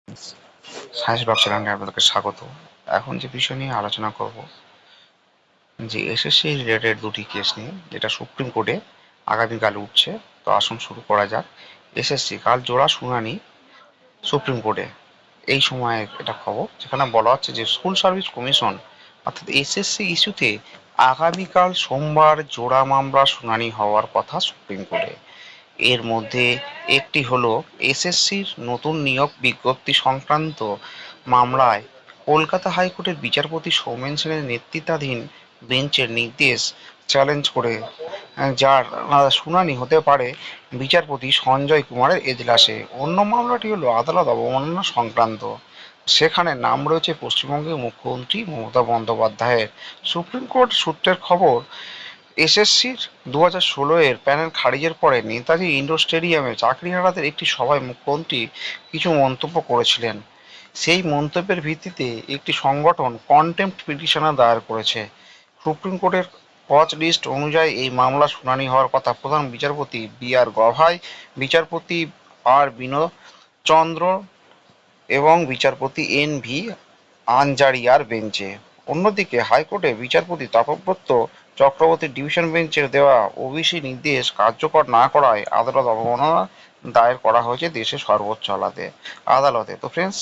Science blog চ্যানেলে আপনাদেরকে স্বাগত। এখন যে বিষয় নিয়ে আলোচনা করব, যে এসএসসি রিলেটেড দুটি কেস নিয়ে, যেটা সুপ্রিম কোর্টে আগামীকাল উঠছে। তো আসুন শুরু করা যাক। এসএসসি কাল জোড়া শুনানি সুপ্রিম কোর্টে। এই সময়ে এটা খবর, যেখানে বলা হচ্ছে যে স্কুল সার্ভিস কমিশন অর্থাৎ এসএসসি ইস্যুতে আগামীকাল সোমবার জোড়া মামলা শুনানি হওয়ার কথা সুপ্রিম কোর্টে। এর মধ্যে একটি হলো এসএসসির নতুন নিয়োগ বিজ্ঞপ্তি সংক্রান্ত মামলায় কলকাতা হাইকোর্টের বিচারপতি সৌমেন সেনের নেতৃত্বাধীন বেঞ্চের নির্দেশ চ্যালেঞ্জ করে, যার শুনানি হতে পারে বিচারপতি সঞ্জয় কুমারের এজলাসে। অন্য মামলাটি হলো আদালত অবমাননা সংক্রান্ত। সেখানে নাম রয়েছে পশ্চিমবঙ্গের মুখ্যমন্ত্রী মমতা বন্দ্যোপাধ্যায়ের। সুপ্রিম কোর্ট সূত্রের খবর, এসএসসির 2016 এর প্যানেল খারিজের পরে নেতাজি ইন্ডোর স্টেডিয়ামে চাকরিহারাদের একটি সভায় মুখ্যমন্ত্রী কিছু মন্তব্য করেছিলেন। সেই মন্তব্যের ভিত্তিতে একটি সংগঠন কন্টেম্প্ট পিটিশন দায়ের করেছে। সুপ্রিম কোর্টের ওয়াচ লিস্ট অনুযায়ী এই মামলা শুনানি হওয়ার কথা প্রধান বিচারপতি বি.আর. গভাই, বিচারপতি আর. বিনোদ চন্দ্র এবং বিচারপতি এন.ভি. আনজারিয়ার বেঞ্চে। অন্যদিকে হাইকোর্টে বিচারপতি তাপব্রত চক্রবর্তীর ডিভিশন বেঞ্চের দেওয়া ওবিসি নির্দেশ কার্যকর না করায় আদালত অবমাননা দায়ের করা হয়েছে দেশের সর্বোচ্চ আদালতে। তো ফ্রেন্ডস,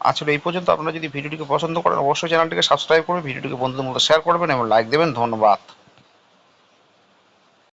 আসলে এই পর্যন্ত। আপনারা যদি ভিডিওটিকে পছন্দ করেন, অবশ্যই চ্যানেলটিকে সাবস্ক্রাইব করে ভিডিওটিকে বন্ধুদের মধ্যে শেয়ার করবেন এবং লাইক দেবেন। ধন্যবাদ।